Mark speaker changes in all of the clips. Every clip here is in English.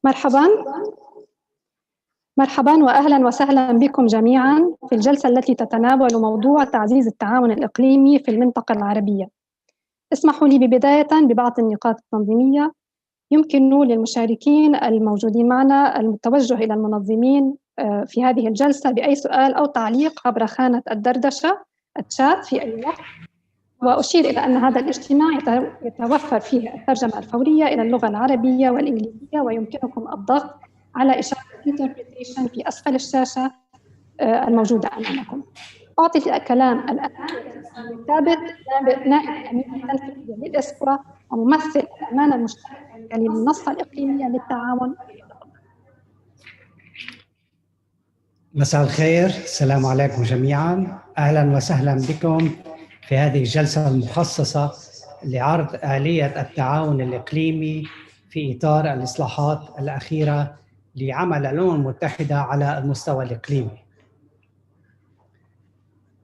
Speaker 1: مرحباً وأهلاً وسهلاً بكم جميعاً في الجلسة التي تتناول موضوع تعزيز التعاون الإقليمي في المنطقة العربية. اسمحوا لي ببداية ببعض النقاط التنظيمية. يمكن للمشاركين الموجودين معنا التوجه إلى المنظمين في هذه الجلسة بأي سؤال أو تعليق عبر خانة الدردشة الشات في أي وقت. وأشير إلى أن هذا الاجتماع يتوفر فيه الترجمة الفورية إلى اللغة العربية والإنجليزية، ويمكنكم الضغط على إشارة interpretation في أسفل الشاشة الموجودة أمامكم. أعطي الكلام الآن ثابت، نائب الأمين التنفيذي للإسكوا وممثل الأمانة المشتركة للمنصة الإقليمية للتعاون.
Speaker 2: مساء الخير، السلام عليكم جميعا، أهلا وسهلا بكم في هذه الجلسة المخصصة لعرض آلية التعاون الإقليمي في إطار الإصلاحات الأخيرة لعمل الأمم المتحدة على المستوى الإقليمي.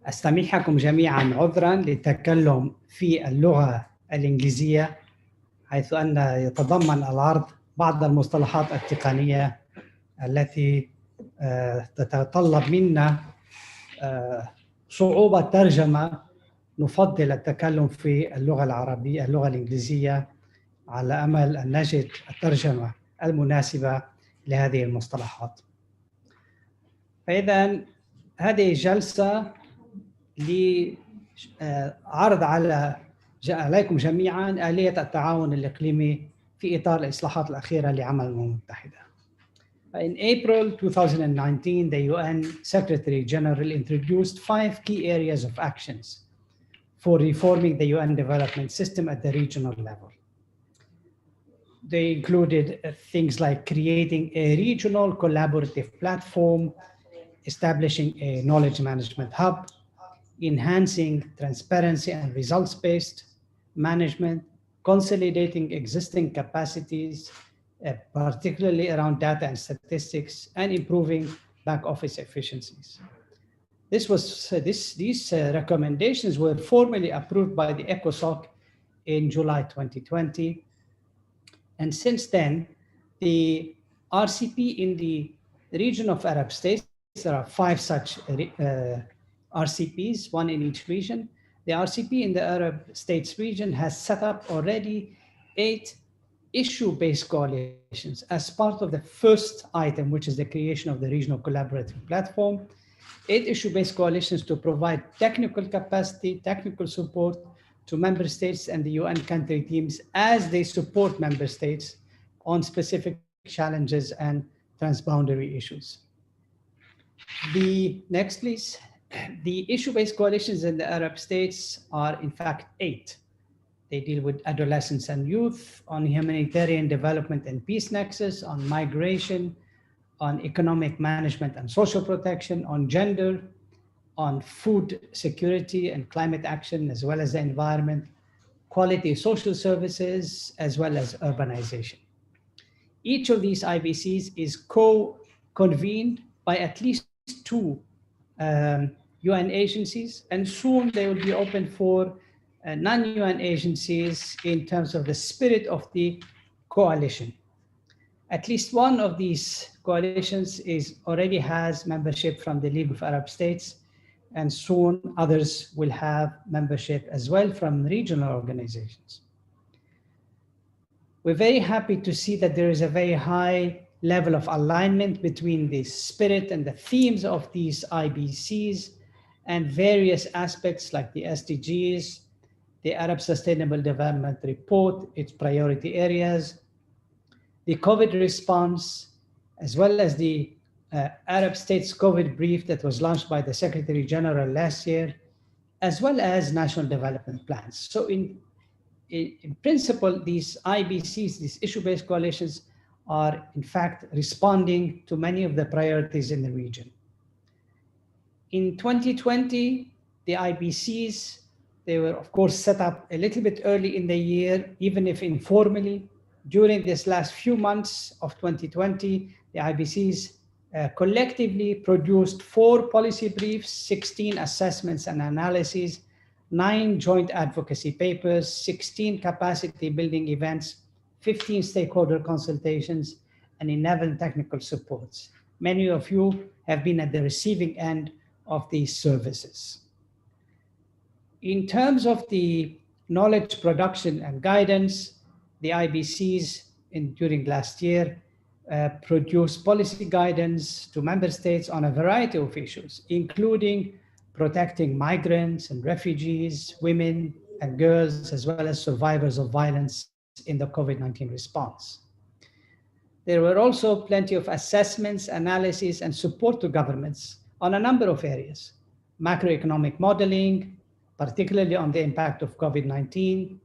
Speaker 2: أستميحكم جميعا عذرا للتكلم في اللغة الإنجليزية، حيث أن يتضمن العرض بعض المصطلحات التقنية التي تتطلب منا صعوبة ترجمة. نفضل التكلم في اللغة العربية، اللغة الإنجليزية، على أمل أن نجد الترجمة المناسبة لهذه المصطلحات. فإذا هذه جلسة لعرض عليكم جميعا آلية التعاون الإقليمي في إطار الإصلاحات الأخيرة لعمل الأمم المتحدة. In April 2019, the UN Secretary General introduced 5 key areas of actions for reforming the UN development system at the regional level. They included things like creating a regional collaborative platform, establishing a knowledge management hub, enhancing transparency and results-based management, consolidating existing capacities, particularly around data and statistics, and improving back office efficiencies. These recommendations were formally approved by the ECOSOC in July 2020. And since then, the RCP in the region of Arab states, there are 5 such RCPs, 1 in each region. The RCP in the Arab states region has set up already 8 issue-based coalitions as part of the first item, which is the creation of the regional collaborative platform. 8 issue-based coalitions to provide technical capacity, technical support to member states and the UN country teams as they support member states on specific challenges and transboundary issues. The next, please. The issue-based coalitions in the Arab states are in fact 8. They deal with adolescents and youth, on humanitarian development and peace nexus, on migration, on economic management and social protection, on gender, on food security and climate action, as well as the environment, quality social services, as well as urbanization. Each of these IBCs is co-convened by at least 2 UN agencies, and soon they will be open for non-UN agencies in terms of the spirit of the coalition. At least one of these coalitions already has membership from the League of Arab States, and soon others will have membership as well from regional organizations. We're very happy to see that there is a very high level of alignment between the spirit and the themes of these IBCs and various aspects like the SDGs, the Arab Sustainable Development Report, its priority areas, the COVID response, as well as the Arab States COVID brief that was launched by the Secretary General last year, as well as national development plans. So in principle, these IBCs, these issue-based coalitions, are in fact responding to many of the priorities in the region. In 2020, the IBCs, they were of course set up a little bit early in the year, even if informally. During this last few months of 2020, the IBCs collectively produced 4 policy briefs, 16 assessments and analyses, 9 joint advocacy papers, 16 capacity building events, 15 stakeholder consultations, and 11 technical supports. Many of you have been at the receiving end of these services. In terms of the knowledge production and guidance, the IBCs during last year produced policy guidance to member states on a variety of issues, including protecting migrants and refugees, women and girls, as well as survivors of violence in the COVID-19 response. There were also plenty of assessments, analyses, and support to governments on a number of areas: macroeconomic modeling, particularly on the impact of COVID-19,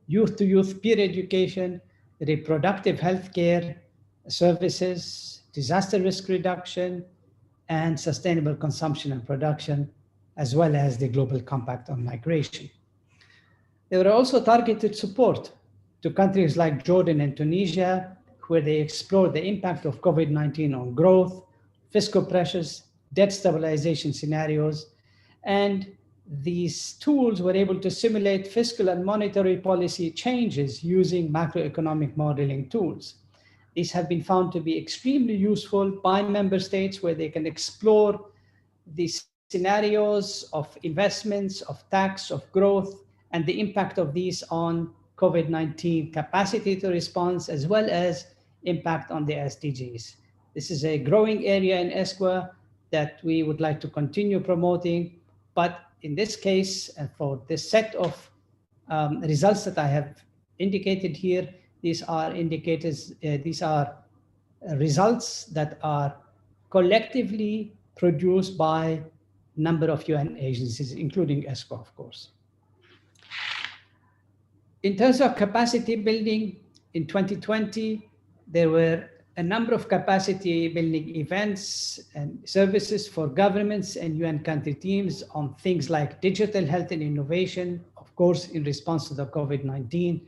Speaker 2: youth-to-youth peer education, reproductive health care services, disaster risk reduction, and sustainable consumption and production, as well as the Global Compact on Migration. There were also targeted support to countries like Jordan and Tunisia, where they explored the impact of COVID-19 on growth, fiscal pressures, debt stabilization scenarios, and these tools were able to simulate fiscal and monetary policy changes using macroeconomic modeling tools. These have been found to be extremely useful by member states, where they can explore these scenarios of investments, of tax, of growth, and the impact of these on COVID-19 capacity to respond, as well as impact on the SDGs. This is a growing area in ESCWA that we would like to continue promoting, but in this case, and for this set of results that I have indicated here, these are indicators, these are results that are collectively produced by a number of UN agencies, including ESCWA, of course. In terms of capacity building, in 2020, there were a number of capacity building events and services for governments and UN country teams on things like digital health and innovation, of course, in response to the COVID-19,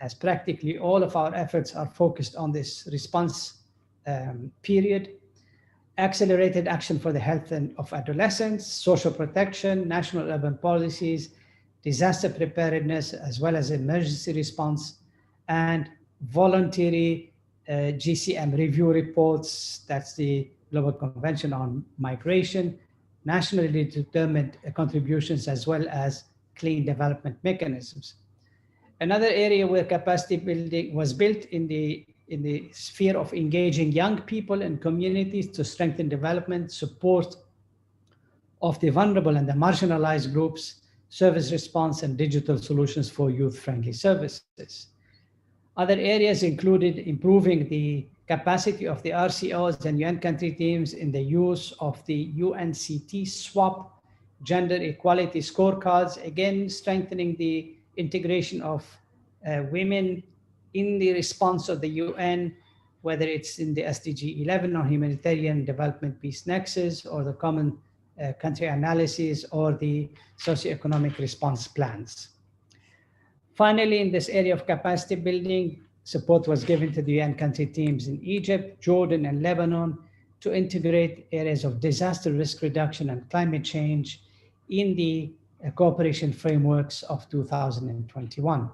Speaker 2: as practically all of our efforts are focused on this response period. Accelerated action for the health of adolescents, social protection, national urban policies, disaster preparedness, as well as emergency response, and voluntary GCM review reports, that's the Global Convention on Migration, nationally determined contributions, as well as clean development mechanisms. Another area where capacity building was built in the sphere of engaging young people and communities to strengthen development, support of the vulnerable and the marginalized groups, service response, and digital solutions for youth-friendly services. Other areas included improving the capacity of the RCOs and UN country teams in the use of the UNCT SWAP gender equality scorecards, again, strengthening the integration of women in the response of the UN, whether it's in the SDG 11 on humanitarian development peace nexus, or the common country analysis, or the socioeconomic response plans. Finally, in this area of capacity building, support was given to the UN country teams in Egypt, Jordan, and Lebanon to integrate areas of disaster risk reduction and climate change in the cooperation frameworks of 2021.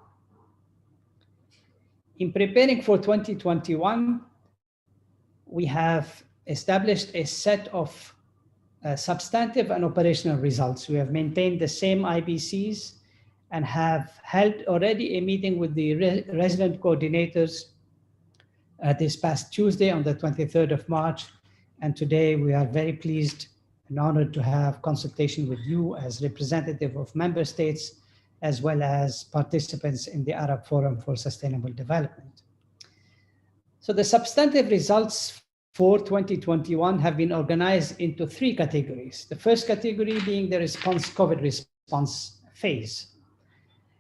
Speaker 2: In preparing for 2021, we have established a set of substantive and operational results. We have maintained the same IBCs and have held already a meeting with the resident coordinators this past Tuesday on the 23rd of March. And today we are very pleased and honored to have consultation with you as representative of member states, as well as participants in the Arab Forum for Sustainable Development. So the substantive results for 2021 have been organized into three categories. The first category being the COVID response phase.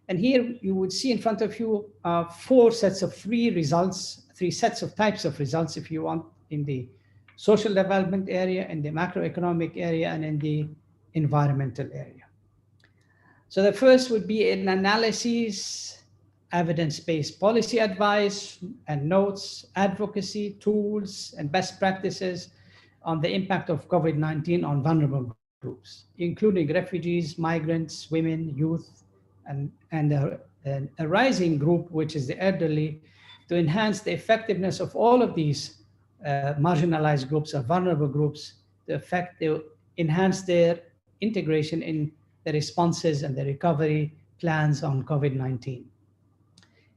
Speaker 2: And here you would see in front of you four sets of three sets of types of results, if you want, in the social development area, in the macroeconomic area, and in the environmental area. So the first would be an analysis, evidence-based policy advice and notes, advocacy, tools, and best practices on the impact of COVID-19 on vulnerable groups, including refugees, migrants, women, youth, and a rising group, which is the elderly, to enhance the effectiveness of all of these marginalized groups or vulnerable groups, to enhance their integration in the responses and the recovery plans on COVID-19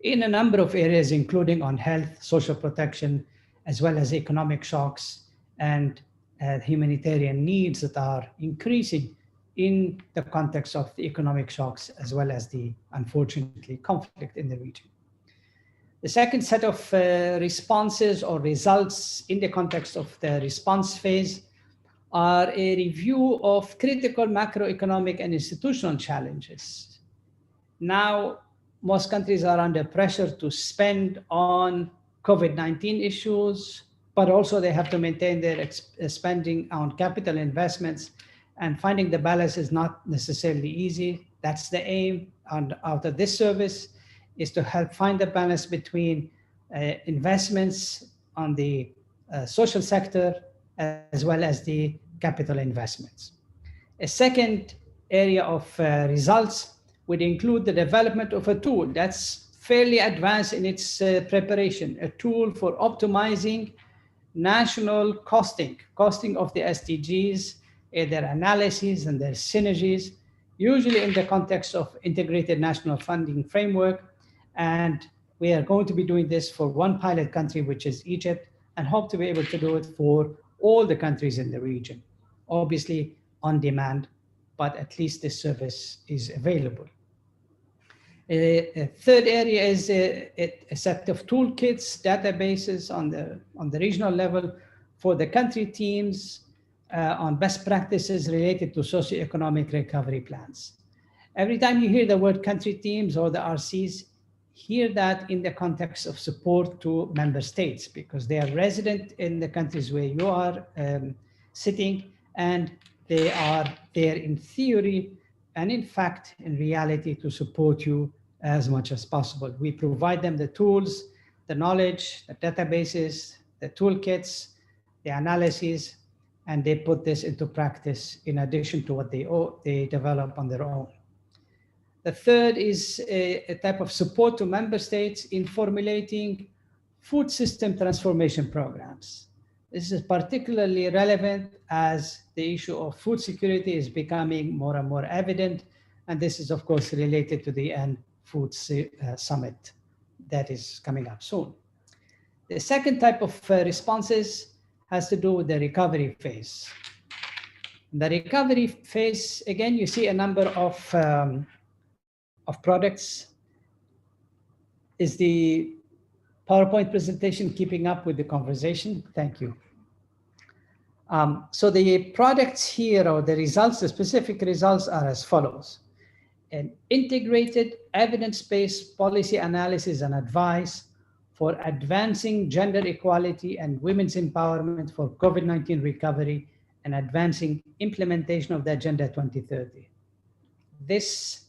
Speaker 2: in a number of areas, including on health, social protection, as well as economic shocks and humanitarian needs that are increasing in the context of the economic shocks, as well as the, unfortunately, conflict in the region. The second set of responses or results in the context of the response phase are a review of critical macroeconomic and institutional challenges. Now, most countries are under pressure to spend on COVID-19 issues, but also they have to maintain their spending on capital investments, and finding the balance is not necessarily easy. That's the aim out of this service, is to help find the balance between investments on the social sector as well as the capital investments. A second area of results would include the development of a tool that's fairly advanced in its preparation, a tool for optimizing national costing of the SDGs, their analyses and their synergies, usually in the context of integrated national funding framework. And we are going to be doing this for one pilot country, which is Egypt, and hope to be able to do it for all the countries in the region. Obviously on demand, but at least this service is available. A third area is a set of toolkits, databases on the regional level for the country teams on best practices related to socioeconomic recovery plans. Every time you hear the word country teams or the RCs, hear that in the context of support to member states, because they are resident in the countries where you are sitting, and they are there in theory and in fact, in reality, to support you as much as possible. We provide them the tools, the knowledge, the databases, the toolkits, the analyses, and they put this into practice in addition to what they develop on their own. The third is a type of support to member states in formulating food system transformation programs. This is particularly relevant as the issue of food security is becoming more and more evident. And this is, of course, related to the UN Food Summit that is coming up soon. The second type of responses has to do with the recovery phase. The recovery phase, again, you see a number of products. Is the PowerPoint presentation keeping up with the conversation? Thank you. So the products here, or the results, the specific results are as follows. An integrated evidence-based policy analysis and advice for advancing gender equality and women's empowerment for COVID-19 recovery and advancing implementation of the Agenda 2030. This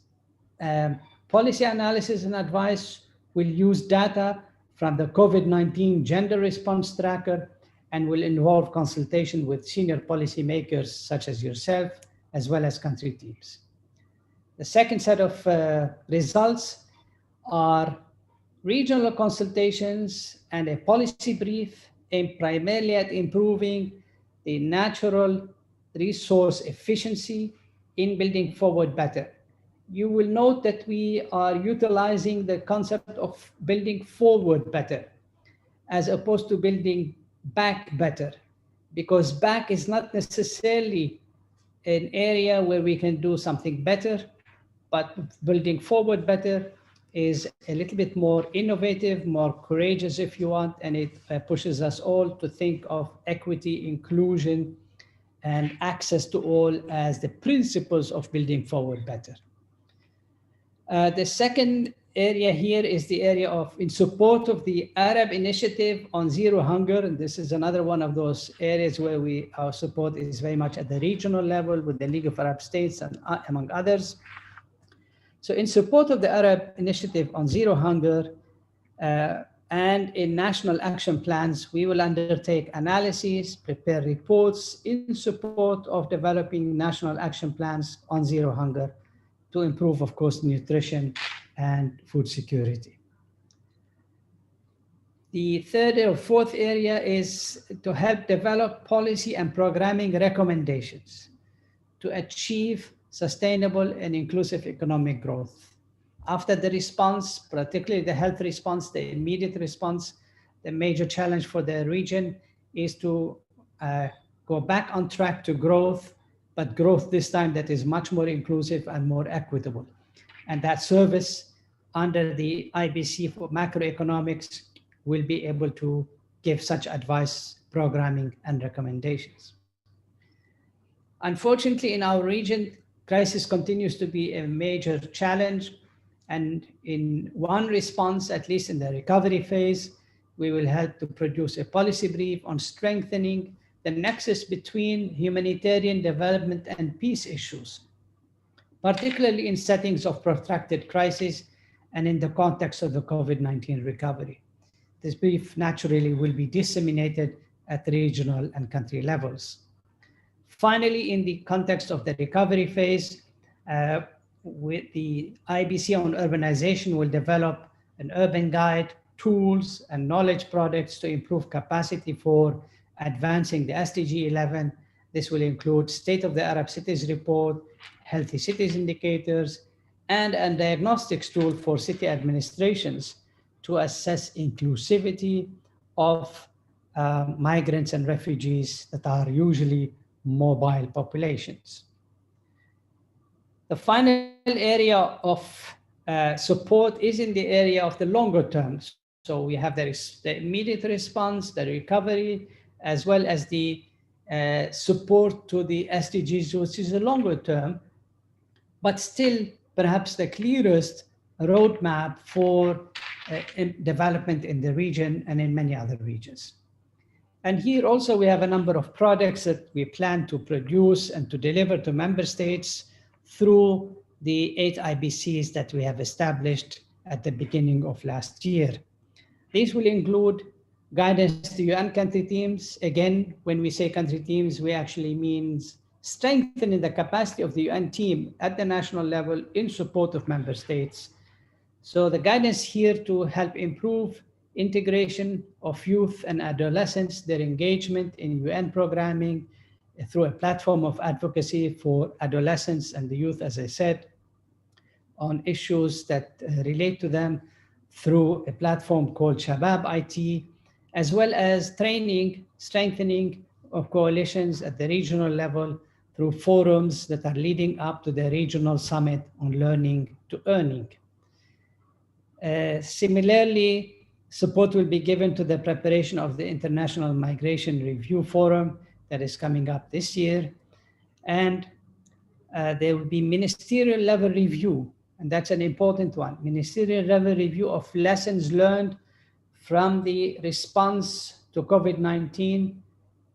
Speaker 2: policy analysis and advice will use data from the COVID-19 gender response tracker and will involve consultation with senior policymakers such as yourself, as well as country teams. The second set of results are regional consultations and a policy brief aimed primarily at improving the natural resource efficiency in building forward better. You will note that we are utilizing the concept of building forward better as opposed to building back better, because back is not necessarily an area where we can do something better, but building forward better is a little bit more innovative, more courageous if you want, and it pushes us all to think of equity, inclusion, and access to all as the principles of building forward better. The second area here is the area of in support of the Arab Initiative on Zero Hunger, and this is another one of those areas where our support is very much at the regional level with the League of Arab States and among others. So in support of the Arab Initiative on Zero Hunger and in national action plans, we will undertake analyses, prepare reports in support of developing national action plans on Zero Hunger to improve, of course, nutrition and food security. The third or fourth area is to help develop policy and programming recommendations to achieve sustainable and inclusive economic growth. After the response, particularly the health response, the immediate response, the major challenge for the region is to go back on track to growth, but growth this time that is much more inclusive and more equitable. And that service under the IBC for macroeconomics will be able to give such advice, programming, and recommendations. Unfortunately, in our region, crisis continues to be a major challenge. And in one response, at least in the recovery phase, we will help to produce a policy brief on strengthening the nexus between humanitarian development and peace issues, particularly in settings of protracted crisis and in the context of the COVID-19 recovery. This brief naturally will be disseminated at regional and country levels. Finally, in the context of the recovery phase, with the IBC on urbanization will develop an urban guide, tools, and knowledge products to improve capacity for advancing the SDG 11. This will include State of the Arab Cities report, Healthy Cities indicators, and a diagnostics tool for city administrations to assess inclusivity of migrants and refugees that are usually mobile populations. The final area of support is in the area of the longer term. So we have the immediate response, the recovery, as well as the support to the SDGs, which is a longer term, but still perhaps the clearest roadmap for development in the region and in many other regions. And here also we have a number of products that we plan to produce and to deliver to member states through the 8 IBCs that we have established at the beginning of last year. These will include guidance to UN country teams. Again, when we say country teams, we actually mean strengthening the capacity of the UN team at the national level in support of member states. So the guidance here to help improve integration of youth and adolescents, their engagement in UN programming through a platform of advocacy for adolescents and the youth, as I said, on issues that relate to them through a platform called Shabab IT, as well as training, strengthening of coalitions at the regional level through forums that are leading up to the regional summit on learning to earning. Similarly, support will be given to the preparation of the International Migration Review Forum that is coming up this year. And there will be ministerial level review, and that's an important one. Ministerial level review of lessons learned from the response to COVID-19,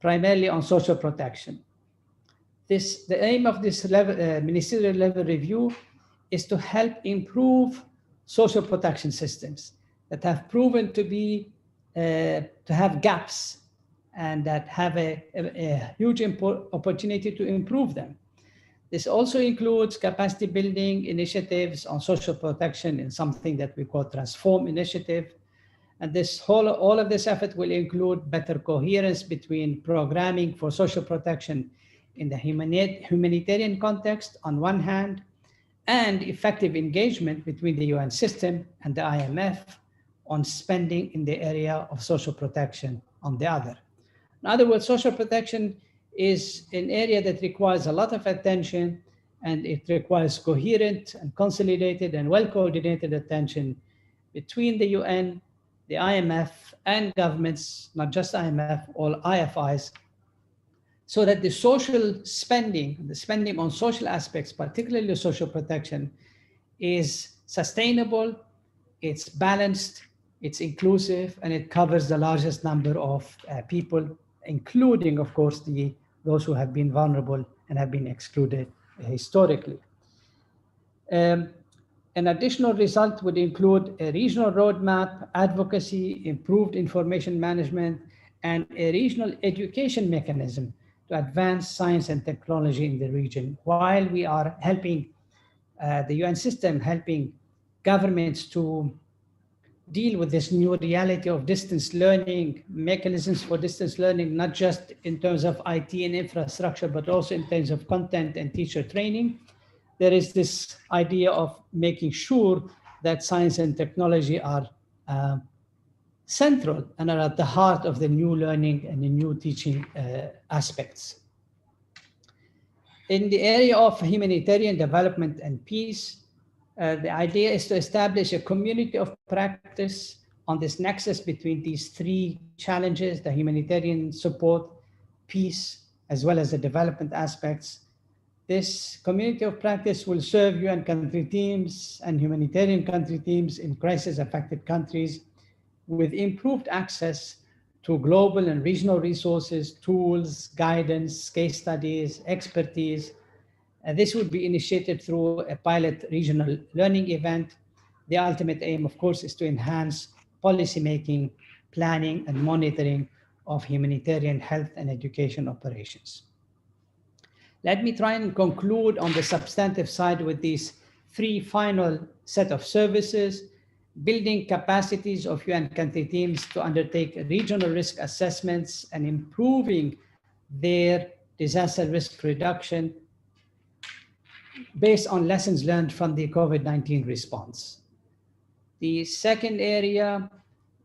Speaker 2: primarily on social protection. The aim of this ministerial level review is to help improve social protection systems that have proven to be to have gaps and that have a huge opportunity to improve them. This also includes capacity building initiatives on social protection in something that we call Transform Initiative. And all of this effort will include better coherence between programming for social protection in the humanitarian context on one hand, and effective engagement between the UN system and the IMF on spending in the area of social protection on the other. In other words, social protection is an area that requires a lot of attention, and it requires coherent and consolidated and well-coordinated attention between the UN, the IMF, and governments, not just IMF, all IFIs, so that the social spending, the spending on social aspects, particularly social protection, is sustainable, it's balanced, it's inclusive, and it covers the largest number of people, including, of course, those who have been vulnerable and have been excluded historically. An additional result would include a regional roadmap, advocacy, improved information management, and a regional education mechanism to advance science and technology in the region, while we are helping the UN system, helping governments to deal with this new reality of distance learning, mechanisms for distance learning, not just in terms of IT and infrastructure, but also in terms of content and teacher training. There is this idea of making sure that science and technology are central and are at the heart of the new learning and the new teaching aspects. In the area of humanitarian development and peace, the idea is to establish a community of practice on this nexus between these three challenges, the humanitarian support, peace, as well as the development aspects. This community of practice will serve UN country teams and humanitarian country teams in crisis-affected countries with improved access to global and regional resources, tools, guidance, case studies, expertise. This would be initiated through a pilot regional learning event. The ultimate aim, of course, is to enhance policymaking, planning, and monitoring of humanitarian health and education operations. Let me try and conclude on the substantive side with these three final set of services: building capacities of UN country teams to undertake regional risk assessments and improving their disaster risk reduction based on lessons learned from the COVID-19 response. The second area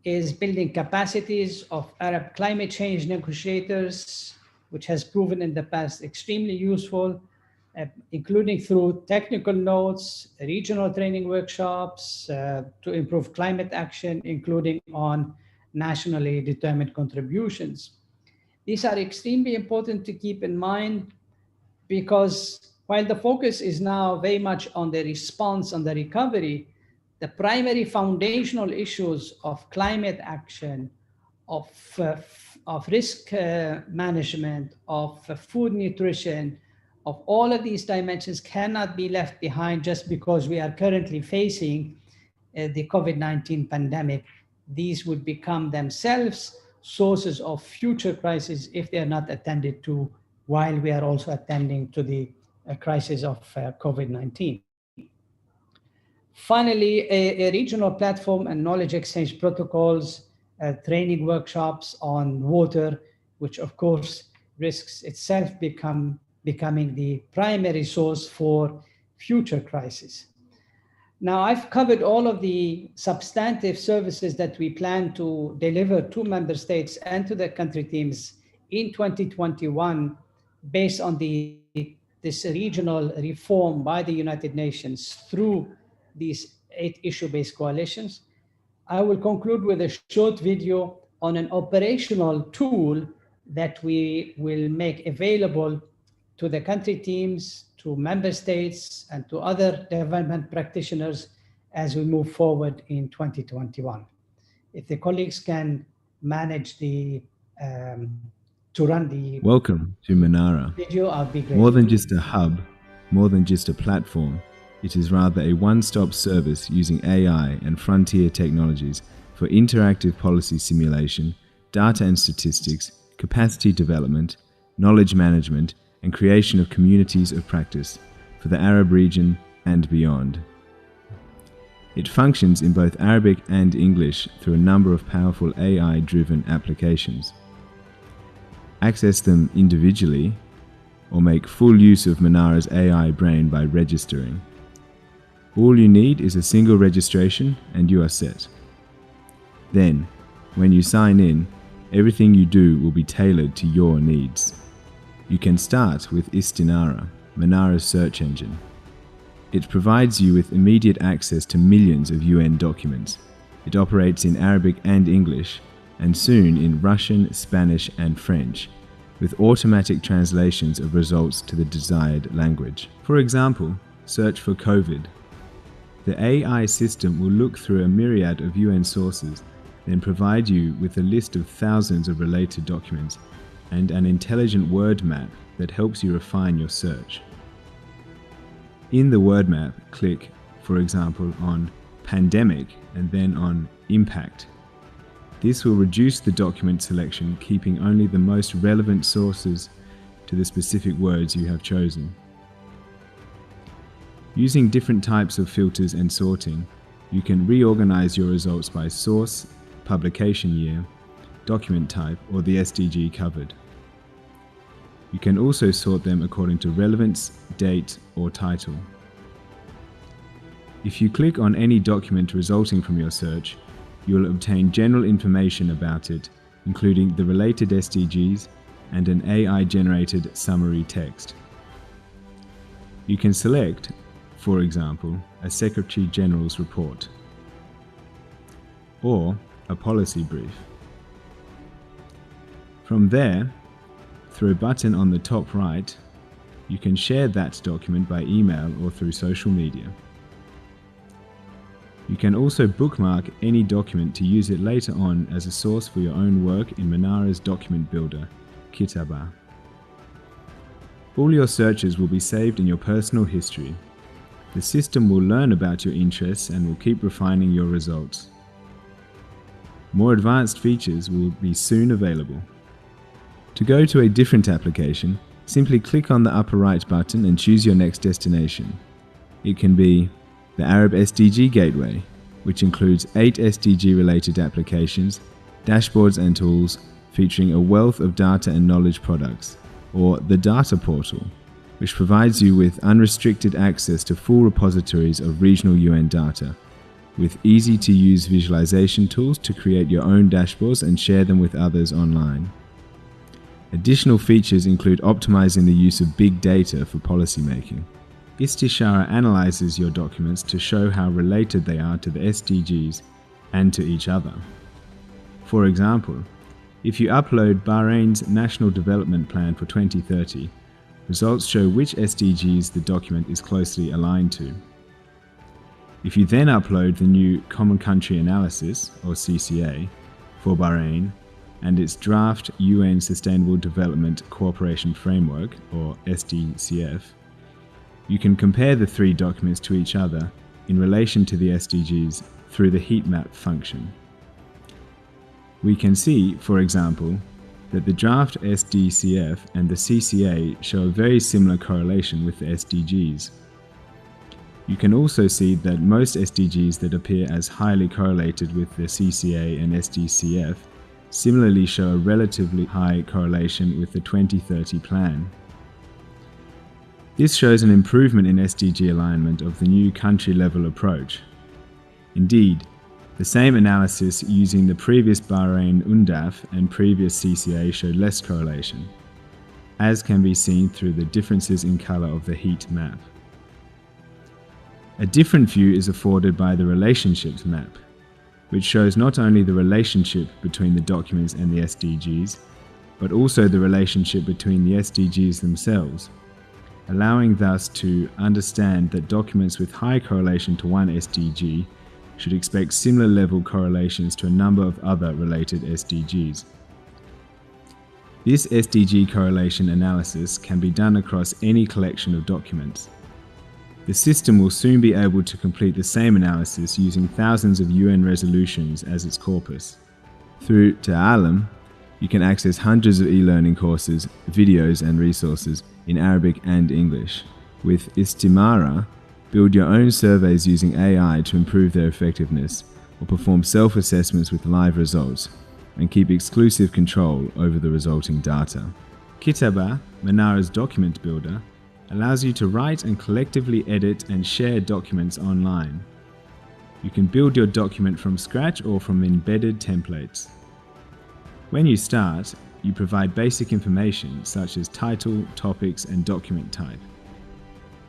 Speaker 2: is building capacities of Arab climate change negotiators, which has proven in the past extremely useful, including through technical notes, regional training workshops to improve climate action, including on nationally determined contributions. These are extremely important to keep in mind because while the focus is now very much on the response, on the recovery, the primary foundational issues of climate action, of risk management, of food nutrition, of all of these dimensions cannot be left behind just because we are currently facing the COVID-19 pandemic. These would become themselves sources of future crises if they are not attended to while we are also attending to the crisis of COVID-19. Finally, a regional platform and knowledge exchange protocols, training workshops on water, which of course risks itself becoming the primary source for future crises. Now, I've covered all of the substantive services that we plan to deliver to member states and to the country teams in 2021 based on this regional reform by the United Nations through these 8 issue-based coalitions. I will conclude with a short video on an operational tool that we will make available to the country teams, to member states, and to other development practitioners as we move forward in 2021. If the colleagues can manage the to run the
Speaker 3: Welcome to Manara.
Speaker 2: video, I'll be grateful.
Speaker 3: More than just a hub, more than just a platform, it is rather a one-stop service using AI and frontier technologies for interactive policy simulation, data and statistics, capacity development, knowledge management, and creation of communities of practice for the Arab region and beyond. It functions in both Arabic and English through a number of powerful AI-driven applications. Access them individually or make full use of Manara's AI brain by registering. All you need is a single registration and you are set. Then, when you sign in, everything you do will be tailored to your needs. You can start with Istinara, Manara's search engine. It provides you with immediate access to millions of UN documents. It operates in Arabic and English, and soon in Russian, Spanish, and French, with automatic translations of results to the desired language. For example, search for COVID. The AI system will look through a myriad of UN sources, then provide you with a list of thousands of related documents and an intelligent word map that helps you refine your search. In the word map, click, for example, on pandemic and then on impact. This will reduce the document selection, keeping only the most relevant sources to the specific words you have chosen. Using different types of filters and sorting, You can reorganize your results by source, publication year, document type, or the SDG covered. You can also sort them according to relevance, date, or title. If you click on any document resulting from your search, you will obtain general information about it, including the related SDGs and an AI-generated summary text. You can select, for example, a Secretary General's report or a policy brief. From there, through a button on the top right, you can share that document by email or through social media. You can also bookmark any document to use it later on as a source for your own work in Manara's document builder, Kitaba. All your searches will be saved in your personal history. The system will learn about your interests and will keep refining your results. More advanced features will be soon available. To go to a different application, simply click on the upper right button and choose your next destination. It can be the Arab SDG Gateway, which includes 8 SDG-related applications, dashboards and tools featuring a wealth of data and knowledge products, or the Data Portal, which provides you with unrestricted access to full repositories of regional UN data, with easy-to-use visualization tools to create your own dashboards and share them with others online. Additional features include optimizing the use of big data for policymaking. Istishara analyzes your documents to show how related they are to the SDGs and to each other. For example, if you upload Bahrain's National Development Plan for 2030, results show which SDGs the document is closely aligned to. If you then upload the new Common Country Analysis, or CCA, for Bahrain and its draft UN Sustainable Development Cooperation Framework, or SDCF, you can compare the 3 documents to each other in relation to the SDGs through the heat map function. We can see, for example, that the draft SDCF and the CCA show a very similar correlation with the SDGs. You can also see that most SDGs that appear as highly correlated with the CCA and SDCF similarly show a relatively high correlation with the 2030 plan. This shows an improvement in SDG alignment of the new country-level approach. Indeed, the same analysis using the previous Bahrain UNDAF and previous CCA showed less correlation, as can be seen through the differences in color of the heat map. A different view is afforded by the relationships map, which shows not only the relationship between the documents and the SDGs, but also the relationship between the SDGs themselves, allowing thus to understand that documents with high correlation to one SDG should expect similar level correlations to a number of other related SDGs. This SDG correlation analysis can be done across any collection of documents. The system will soon be able to complete the same analysis using thousands of UN resolutions as its corpus. Through Ta'alam, you can access hundreds of e-learning courses, videos and resources in Arabic and English. With Istimara, build your own surveys using AI to improve their effectiveness, or perform self-assessments with live results, and keep exclusive control over the resulting data. Kitaba, Manara's document builder, allows you to write and collectively edit and share documents online. You can build your document from scratch or from embedded templates. When you start, you provide basic information such as title, topics, and document type.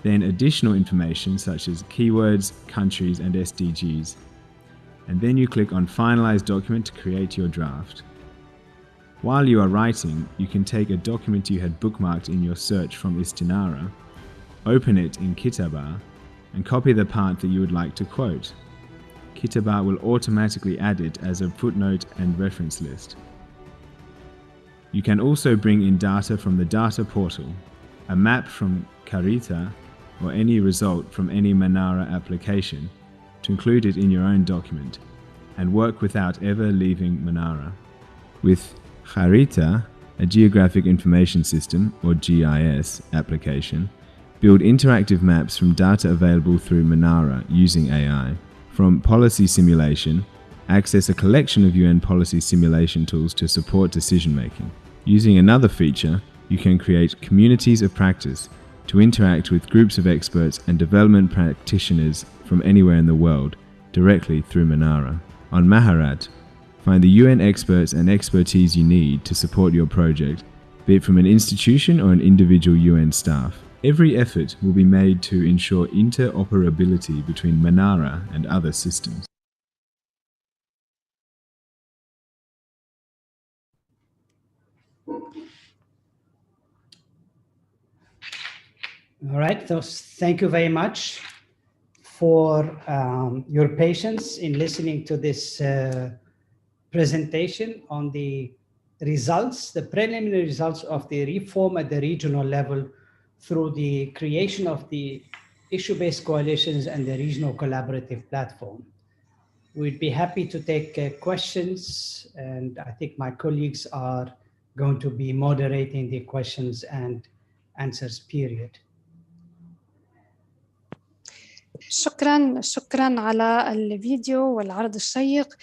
Speaker 3: Then additional information such as keywords, countries, and SDGs. And then you click on Finalize Document to create your draft. While you are writing, you can take a document you had bookmarked in your search from Istinara, open it in Kitaba, and copy the part that you would like to quote. Kitaba will automatically add it as a footnote and reference list. You can also bring in data from the Data Portal, a map from Kharita, or any result from any Manara application, to include it in your own document, and work without ever leaving Manara. With Kharita, a Geographic Information System, or GIS, application, build interactive maps from data available through Manara using AI. From policy simulation, access a collection of UN policy simulation tools to support decision-making. Using another feature, you can create communities of practice to interact with groups of experts and development practitioners from anywhere in the world directly through Manara. On Maharat, find the UN experts and expertise you need to support your project, be it from an institution or an individual UN staff. Every effort will be made to ensure interoperability between Manara and other systems.
Speaker 2: All right, so thank you very much for your patience in listening to this presentation on the results, the preliminary results of the reform at the regional level through the creation of the issue-based coalitions and the regional collaborative platform. We'd be happy to take questions, and I think my colleagues are going to be moderating the questions and answers period.
Speaker 1: شكرا على الفيديو والعرض الشيق.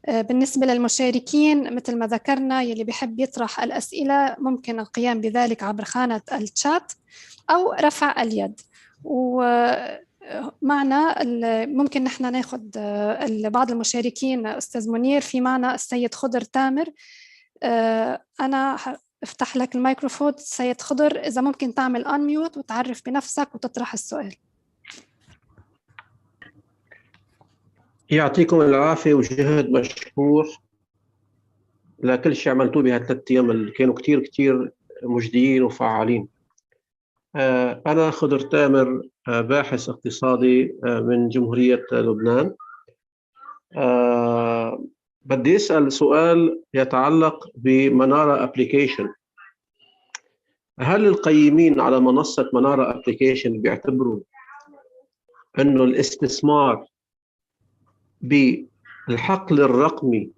Speaker 1: بالنسبة للمشاركين مثل ما ذكرنا يلي بيحب يطرح الأسئلة ممكن القيام بذلك عبر خانة الشات أو رفع اليد. ومعنا ممكن نحن ناخذ بعض المشاركين. أستاذ منير، في معنا السيد خضر تامر. أنا افتح لك الميكروفون سيد خضر، إذا ممكن تعمل أنميوت وتعرف بنفسك وتطرح السؤال.
Speaker 4: يعطيكم العافية وجهد مشكور لكل شيء عملتوه بهالثلاث أيام اللي كانوا كتير مجديين وفعالين. أنا خضر تامر، باحث اقتصادي من جمهورية لبنان. بدي أسأل سؤال يتعلق بمنارة أبليكيشن. هل القيمين على منصة منارة أبليكيشن بيعتبروا أنه الاستثمار بالحقل الرقمي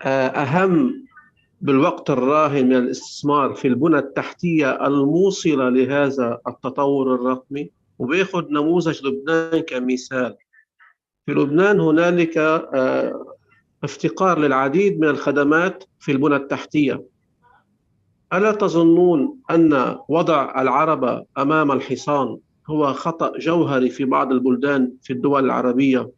Speaker 4: أهم بالوقت الراهن من الاستثمار في البنى التحتية الموصلة لهذا التطور الرقمي؟ وبياخذ نموذج لبنان كمثال. في لبنان هنالك افتقار للعديد من الخدمات في البنى التحتية. ألا تظنون أن وضع العربة أمام الحصان هو خطأ جوهري في بعض البلدان في الدول العربية،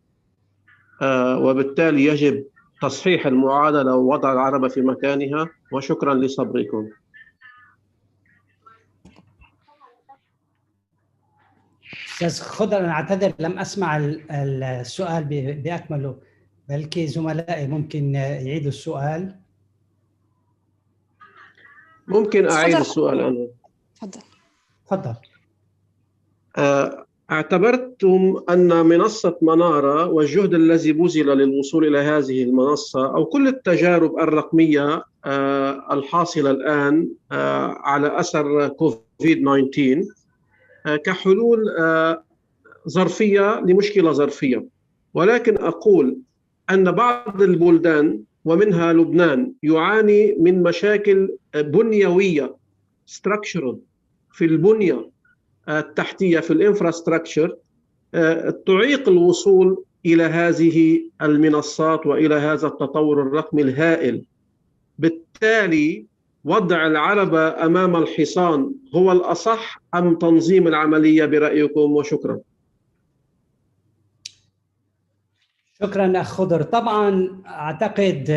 Speaker 4: وبالتالي يجب تصحيح المعادلة ووضع العربة في مكانها؟ وشكرا لصبركم.
Speaker 2: أستاذ خضر، أنا أعتذر لم أسمع السؤال بأكمله، بلكي زملائي ممكن يعيدوا السؤال.
Speaker 4: ممكن أعيد السؤال أنا؟
Speaker 2: تفضل.
Speaker 4: اعتبرتم أن منصة منارة والجهد الذي بذل للوصول إلى هذه المنصة أو كل التجارب الرقمية الحاصلة الآن على أثر كوفيد-19 كحلول ظرفية لمشكلة ظرفية، ولكن أقول أن بعض البلدان ومنها لبنان يعاني من مشاكل بنيوية structural في البنية التحتية في الانفراستراكشر تعيق الوصول إلى هذه المنصات وإلى هذا التطور الرقمي الهائل. بالتالي وضع العربة أمام الحصان هو الأصح أم تنظيم العملية برأيكم؟ وشكرا.
Speaker 2: شكرا أخ خضر. طبعا أعتقد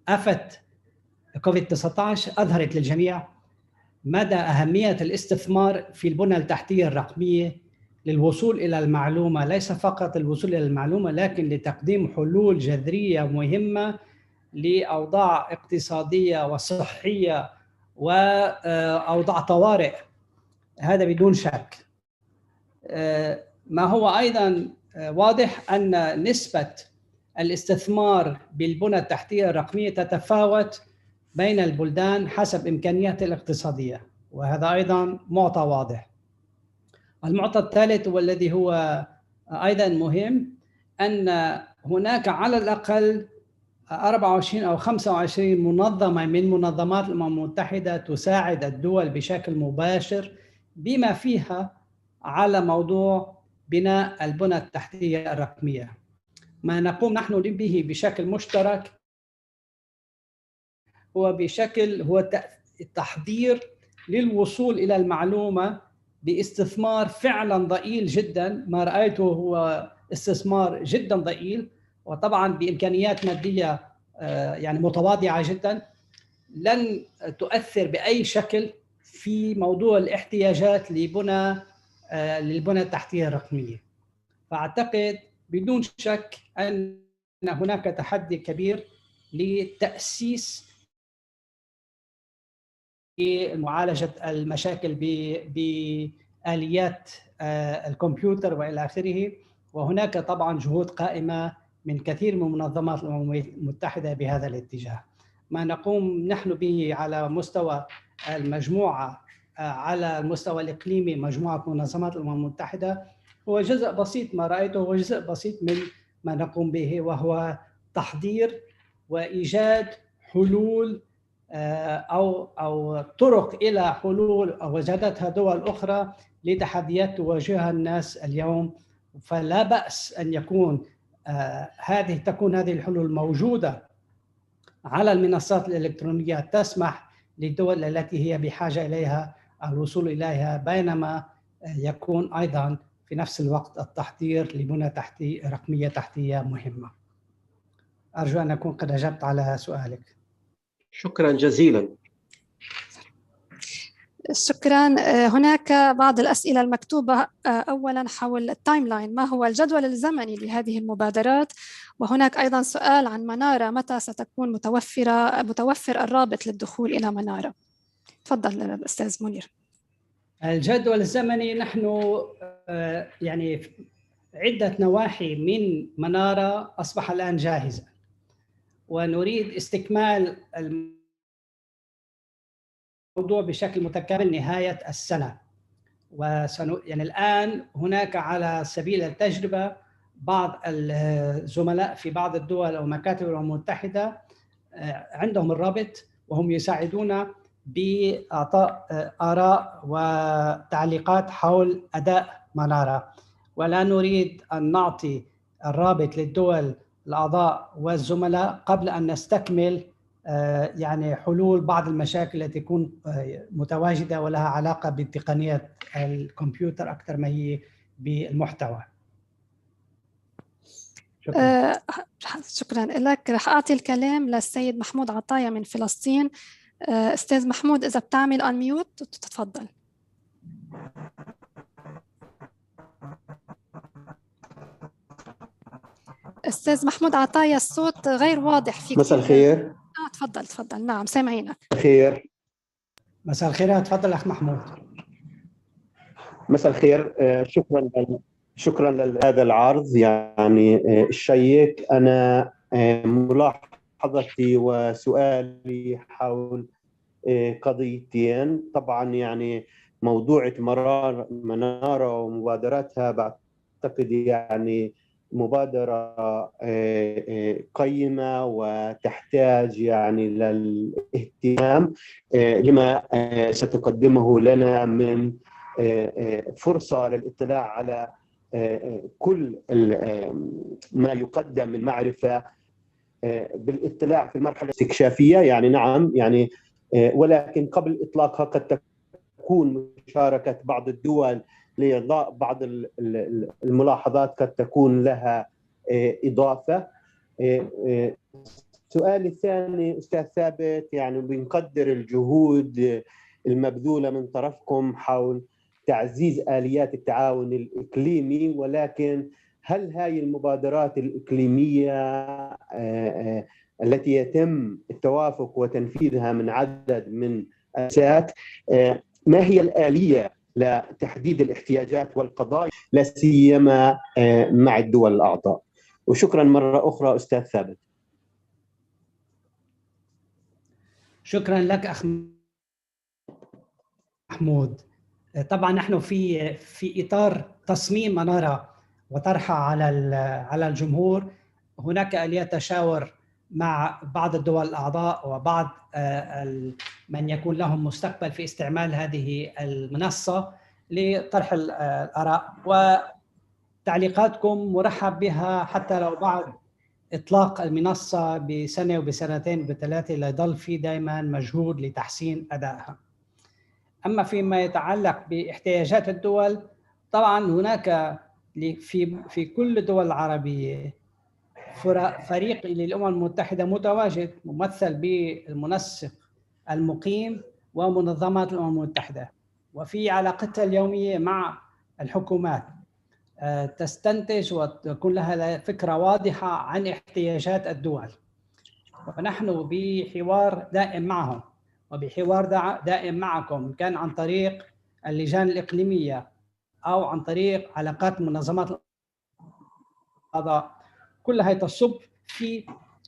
Speaker 2: آفة كوفيد-19 أظهرت للجميع مدى أهمية الاستثمار في البنى التحتية الرقمية للوصول إلى المعلومة، ليس فقط الوصول إلى المعلومة لكن لتقديم حلول جذرية مهمة لأوضاع اقتصادية وصحية وأوضاع طوارئ. هذا بدون شك. ما هو أيضا واضح أن نسبة الاستثمار بالبنى التحتية الرقمية تتفاوت بين البلدان حسب إمكانياتها الاقتصادية، وهذا أيضا معطى واضح. المعطى الثالث والذي هو أيضا مهم أن هناك على الأقل 24 أو 25 منظمة من منظمات الأمم المتحدة تساعد الدول بشكل مباشر بما فيها على موضوع بناء البنى التحتية الرقمية. ما نقوم نحن به بشكل مشترك هو التحضير للوصول إلى المعلومة باستثمار فعلا ضئيل جدا. ما رأيته هو استثمار جدا ضئيل، وطبعا بإمكانيات مادية يعني متواضعة جدا، لن تؤثر بأي شكل في موضوع الاحتياجات للبنى التحتية الرقمية. فأعتقد بدون شك أن هناك تحدي كبير لتأسيس معالجة المشاكل بآليات الكمبيوتر وإلى آخره. وهناك طبعا جهود قائمة من كثير من منظمات الأمم المتحدة بهذا الاتجاه. ما نقوم نحن به على مستوى المجموعة، على المستوى الإقليمي مجموعة منظمات الأمم المتحدة، هو جزء بسيط. ما رأيته هو جزء بسيط من ما نقوم به، وهو تحضير وإيجاد حلول أو طرق إلى حلول وجدتها دول أخرى لتحديات تواجهها الناس اليوم. فلا بأس أن يكون تكون هذه الحلول موجودة على المنصات الإلكترونية تسمح للدول التي هي بحاجة إليها الوصول إليها، بينما يكون أيضا في نفس الوقت التحضير لبنى رقمية تحتية مهمة. أرجو أن أكون قد أجبت على سؤالك.
Speaker 4: شكرا جزيلا.
Speaker 1: شكرا. هناك بعض الأسئلة المكتوبة أولا حول التايم لاين، ما هو الجدول الزمني لهذه المبادرات؟ وهناك أيضا سؤال عن منارة، متى ستكون متوفر الرابط للدخول إلى منارة؟ تفضل الأستاذ منير.
Speaker 2: الجدول الزمني، نحن يعني عدة نواحي من منارة أصبح الآن جاهزة، ونريد استكمال الموضوع بشكل متكامل نهاية السنة. يعني الآن هناك على سبيل التجربة بعض الزملاء في بعض الدول أو مكاتب الأمم المتحدة عندهم الرابط، وهم يساعدون بإعطاء آراء وتعليقات حول أداء منارة. ولا نريد أن نعطي الرابط للدول الأعضاء والزملاء قبل أن نستكمل يعني حلول بعض المشاكل التي تكون متواجدة ولها علاقة بتقنية الكمبيوتر أكثر ما هي بالمحتوى.
Speaker 1: شكرا. شكرا لك. رح أعطي الكلام للسيد محمود عطايا من فلسطين. أستاذ محمود، إذا بتعمل أنميوت تتفضل. أستاذ محمود عطايا، الصوت غير واضح فيك.
Speaker 5: مساء الخير.
Speaker 1: تفضل. نعم، سامعينك.
Speaker 5: خير.
Speaker 2: مساء الخير، تفضل أخ محمود.
Speaker 5: مساء الخير. شكرا لهذا العرض يعني الشيق. أنا ملاحظتي وسؤالي حول قضيتين. طبعا يعني موضوع منارة ومبادراتها بعتقد يعني مبادرة قيمة وتحتاج يعني للاهتمام لما ستقدمه لنا من فرصة للاطلاع على كل ما يقدم من معرفة بالاطلاع في المرحلة الاستكشافية. يعني نعم يعني ولكن قبل إطلاقها قد تكون مشاركة بعض الدول لإعطاء بعض الملاحظات قد تكون لها إضافة. سؤالي الثاني أستاذ ثابت، يعني بنقدر الجهود المبذولة من طرفكم حول تعزيز آليات التعاون الإقليمي، ولكن هل هاي المبادرات الإقليمية التي يتم التوافق وتنفيذها من عدد من الأساسات، ما هي الآلية لتحديد الاحتياجات والقضايا لا سيما مع الدول الأعضاء؟ وشكرا مرة أخرى أستاذ ثابت.
Speaker 2: شكرا لك أخ محمود. طبعا نحن في إطار تصميم منارة وطرحها على الجمهور، هناك آليات تشاور مع بعض الدول الأعضاء وبعض من يكون لهم مستقبل في استعمال هذه المنصة لطرح الآراء. تعليقاتكم مرحب بها، حتى لو بعد إطلاق المنصة بسنة وبسنتين وبثلاثة ليضل في دائما مجهود لتحسين أدائها. أما فيما يتعلق باحتياجات الدول، طبعا هناك في كل الدول العربية فريق للأمم المتحدة متواجد ممثل بالمنسق المقيم ومنظمات الأمم المتحدة، وفي علاقتها اليومية مع الحكومات تستنتج وتكون لها فكرة واضحة عن احتياجات الدول، ونحن بحوار دائم معهم وبحوار دائم معكم، كان عن طريق اللجان الإقليمية أو عن طريق علاقات منظمات الأعضاء، كلها تصب في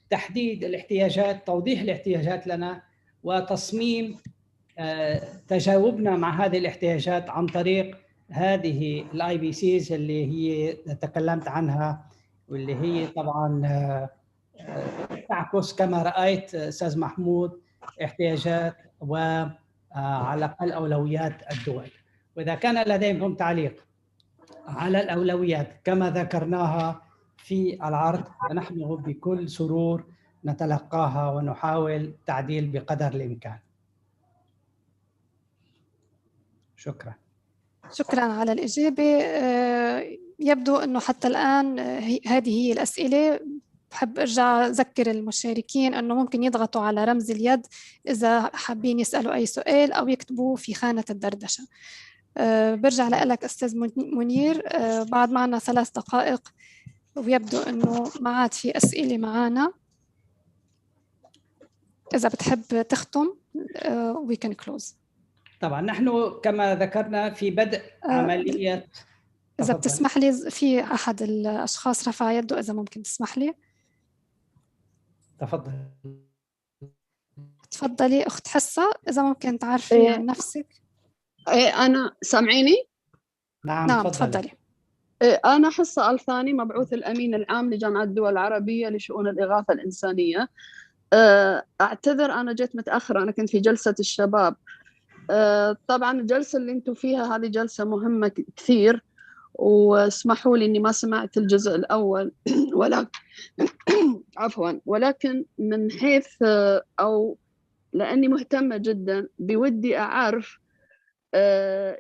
Speaker 2: تحديد الاحتياجات، توضيح الاحتياجات لنا، وتصميم تجاوبنا مع هذه الاحتياجات عن طريق هذه الاي بي سيز اللي هي تكلمت عنها، واللي هي طبعا تعكس كما رأيت أستاذ محمود احتياجات وعلى الأقل أولويات الدول. وإذا كان لديكم تعليق على الأولويات كما ذكرناها في العرض، فنحن بكل سرور نتلقاها ونحاول تعديل بقدر الإمكان. شكرا.
Speaker 1: شكرا على الإجابة. يبدو أنه حتى الآن هذه هي الأسئلة. بحب أرجع أذكر المشاركين أنه ممكن يضغطوا على رمز اليد إذا حابين يسألوا أي سؤال أو يكتبوا في خانة الدردشة. برجع لك أستاذ منير. بعد معنا 3 دقائق ويبدو أنه ما عاد في أسئلة معنا. إذا بتحب تختم we can close.
Speaker 2: طبعا نحن كما ذكرنا في بدء عملية.
Speaker 1: إذا بتسمح لي، في أحد الأشخاص رفع يده، إذا ممكن تسمح لي.
Speaker 2: تفضل.
Speaker 1: تفضلي أخت حصة، إذا ممكن تعرفي عن نفسك.
Speaker 6: أنا سامعيني؟
Speaker 2: نعم
Speaker 1: تفضلي.
Speaker 6: أنا حصة الثاني، مبعوث الأمين العام لجامعة الدول العربية لشؤون الإغاثة الإنسانية. أعتذر أنا جيت متأخرة، أنا كنت في جلسة الشباب. طبعا الجلسة اللي انتم فيها هذه جلسة مهمة كثير، واسمحوا لي إني ما سمعت الجزء الأول ولكن ولكن من حيث أو لأني مهتمة جدا بودي أعرف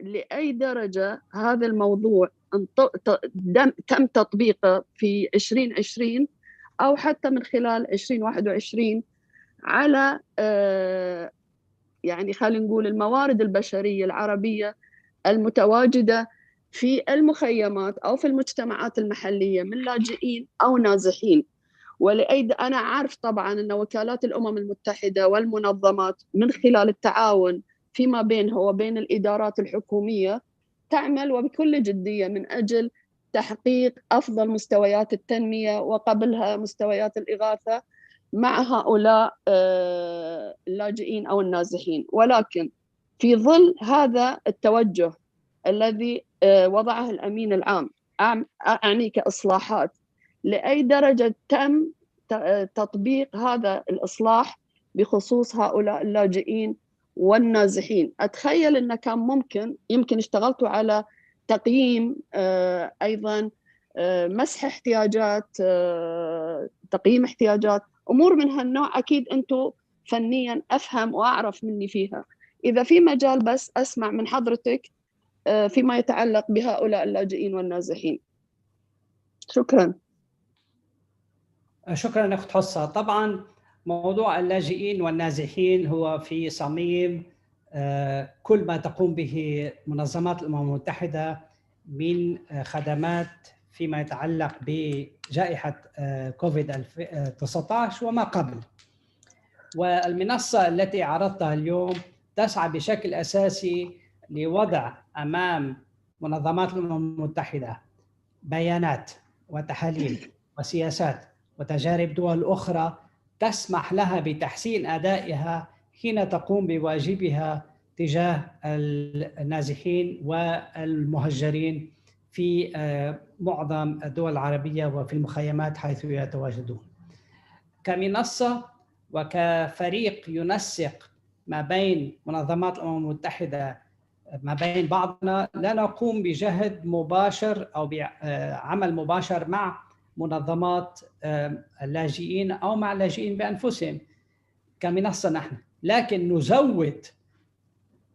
Speaker 6: لأي درجة هذا الموضوع تم تطبيقه في 2020 أو حتى من خلال 2021 على يعني خلينا نقول الموارد البشرية العربية المتواجدة في المخيمات أو في المجتمعات المحلية من لاجئين أو نازحين. أنا عارف طبعا أن وكالات الأمم المتحدة والمنظمات من خلال التعاون فيما بينها وبين الإدارات الحكومية تعمل وبكل جدية من أجل تحقيق أفضل مستويات التنمية وقبلها مستويات الإغاثة مع هؤلاء اللاجئين أو النازحين. ولكن في ظل هذا التوجه الذي وضعه الأمين العام، أعني كإصلاحات، لأي درجة تم تطبيق هذا الإصلاح بخصوص هؤلاء اللاجئين والنازحين؟ أتخيل أنه كان يمكن اشتغلتوا على تقييم أيضا مسح احتياجات، تقييم احتياجات، أمور من هالنوع. أكيد أنتم فنيا أفهم وأعرف مني فيها. إذا في مجال بس أسمع من حضرتك فيما يتعلق بهؤلاء اللاجئين والنازحين. شكرا.
Speaker 2: شكرا أخت حصة. طبعا موضوع اللاجئين والنازحين هو في صميم كل ما تقوم به منظمات الأمم المتحدة من خدمات فيما يتعلق بجائحة كوفيد-19 وما قبل. والمنصة التي عرضتها اليوم تسعى بشكل أساسي لوضع أمام منظمات الأمم المتحدة بيانات وتحاليل وسياسات وتجارب دول أخرى تسمح لها بتحسين أدائها حين تقوم بواجبها تجاه النازحين والمهجرين في معظم الدول العربية وفي المخيمات حيث يتواجدون. كمنصة وكفريق ينسق ما بين منظمات الأمم المتحدة ما بين بعضنا، لا نقوم بجهد مباشر أو بعمل مباشر مع منظمات اللاجئين أو مع اللاجئين بأنفسهم كمنصة نحن، لكن نزود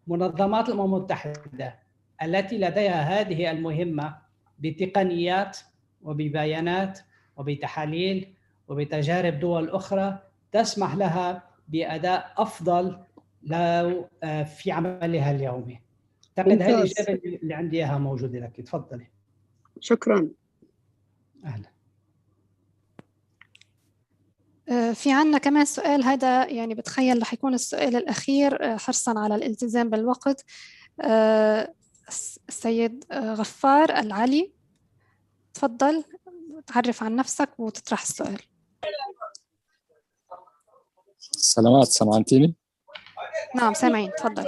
Speaker 2: منظمات الأمم المتحدة التي لديها هذه المهمة بتقنيات وببيانات وبتحاليل وبتجارب دول أخرى تسمح لها بأداء أفضل لو في عملها اليومي. أعتقد هذه الإجابة اللي عندي إياها موجودة لك. تفضلي.
Speaker 6: شكرا.
Speaker 2: أهلا.
Speaker 1: في عنا كمان سؤال، هذا يعني بتخيل رح يكون السؤال الأخير حرصاً على الالتزام بالوقت. السيد غفار العلي، تفضل تعرف عن نفسك وتطرح السؤال.
Speaker 7: سلامات، سمعتيني؟
Speaker 1: نعم سامعين، تفضل.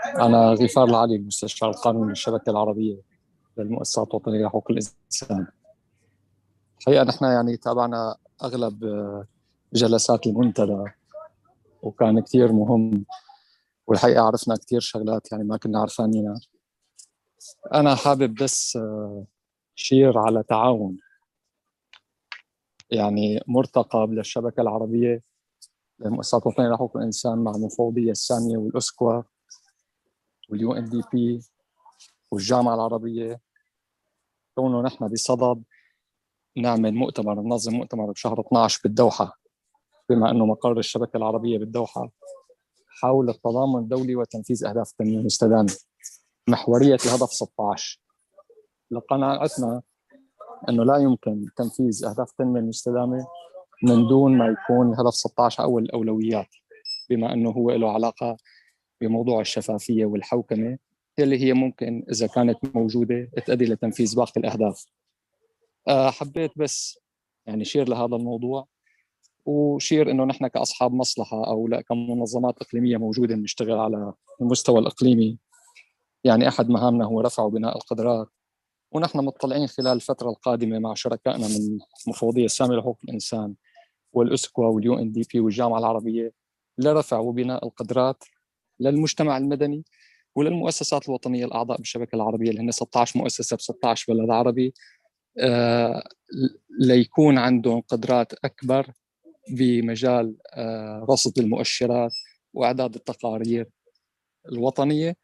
Speaker 7: أنا غفار العلي، المستشار القانوني للشبكة العربية للمؤسسات الوطنية لحقوق الإنسان. الحقيقة نحن يعني تابعنا أغلب جلسات المنتدى وكان كتير مهم، والحقيقة عرفنا كتير شغلات يعني ما كنا عارفينها. أنا حابب بس شير على تعاون يعني مرتقب للشبكة العربية للمؤسسات الوطنية لحقوق الإنسان مع المفوضية السامية والأسكوا والUNDP والجامعة العربية، كونه نحن بصدد نعمل مؤتمر، ننظم مؤتمر بشهر 12 بالدوحة بما أنه مقر الشبكة العربية بالدوحة حول التضامن الدولي وتنفيذ أهداف التنمية المستدامة، محورية الهدف 16. لقناعتنا أنه لا يمكن تنفيذ أهداف التنمية المستدامة من دون ما يكون الهدف 16 أول الأولويات، بما أنه هو له علاقة بموضوع الشفافية والحوكمة اللي هي ممكن إذا كانت موجودة تؤدي لتنفيذ باقي الأهداف. حبيت بس يعني شير لهذا الموضوع، وشير إنه نحن كأصحاب مصلحة أو لا كمنظمات إقليمية موجودة بنشتغل على المستوى الإقليمي، يعني أحد مهامنا هو رفع وبناء القدرات، ونحن مطلعين خلال الفترة القادمة مع شركائنا من المفوضية السامية لحقوق الإنسان والأسكوا والUNDP والجامعة العربية لرفع وبناء القدرات للمجتمع المدني وللمؤسسات الوطنية الأعضاء بالشبكة العربية اللي هن 16 مؤسسة ب16 بلد عربي، ليكون عندهم قدرات أكبر بمجال رصد المؤشرات وإعداد التقارير الوطنية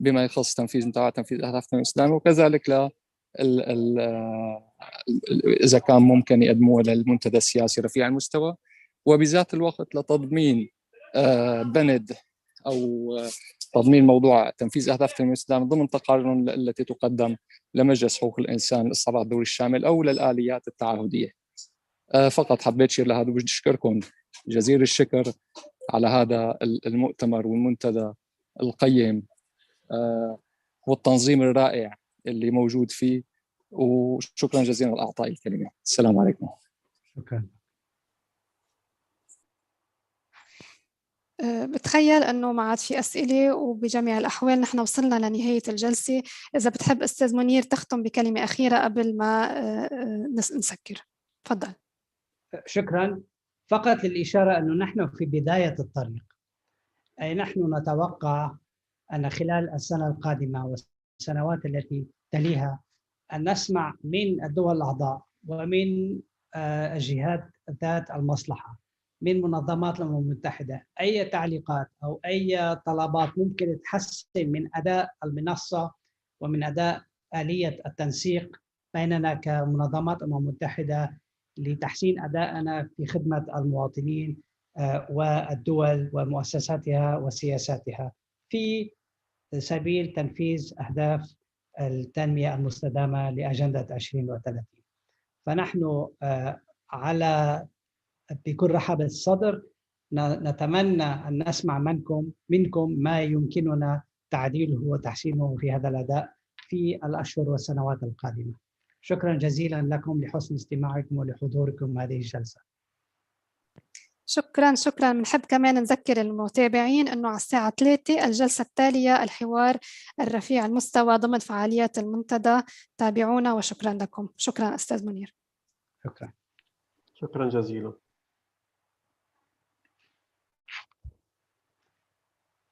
Speaker 7: بما يخص متابعة تنفيذ أهداف التنمية المستدامة، وكذلك إذا كان ممكن يقدموه للمنتدى السياسي رفيع المستوى، وبذات الوقت لتضمين بند أو تضمين موضوع تنفيذ أهداف التنمية المستدامة ضمن تقارير التي تقدم لمجلس حقوق الإنسان للاستعراض الدولي الشامل أو للآليات التعهدية. فقط حبيت شير لهذا، وبدي أشكركم جزيل الشكر على هذا المؤتمر والمنتدى القيم والتنظيم الرائع اللي موجود فيه، وشكرا جزيلا على إعطائي الكلمة. السلام عليكم.
Speaker 2: شكرا.
Speaker 1: بتخيل أنه ما عاد في أسئلة، وبجميع الأحوال نحن وصلنا لنهاية الجلسة. إذا بتحب أستاذ منير تختم بكلمة أخيرة قبل ما نسكر، تفضل.
Speaker 2: شكرا. فقط للإشارة أنه نحن في بداية الطريق، أي نحن نتوقع أن خلال السنة القادمة والسنوات التي تليها أن نسمع من الدول الأعضاء ومن الجهات ذات المصلحة من منظمات الأمم المتحدة أي تعليقات أو أي طلبات ممكن تحسن من أداء المنصة ومن أداء آلية التنسيق بيننا كمنظمات الأمم المتحدة لتحسين أدائنا في خدمة المواطنين والدول ومؤسساتها وسياساتها في سبيل تنفيذ أهداف التنمية المستدامة لأجندة 2030. فنحن على بكل رحب الصدر نتمنى أن نسمع منكم ما يمكننا تعديله وتحسينه في هذا الأداء في الأشهر والسنوات القادمة. شكرا جزيلا لكم لحسن استماعكم ولحضوركم هذه الجلسة.
Speaker 1: شكرا. بنحب كمان نذكر المتابعين أنه على الساعة 3 الجلسة التالية الحوار الرفيع المستوى ضمن فعاليات المنتدى. تابعونا وشكرا لكم. شكرا أستاذ منير.
Speaker 2: شكرا.
Speaker 4: شكرا جزيلا.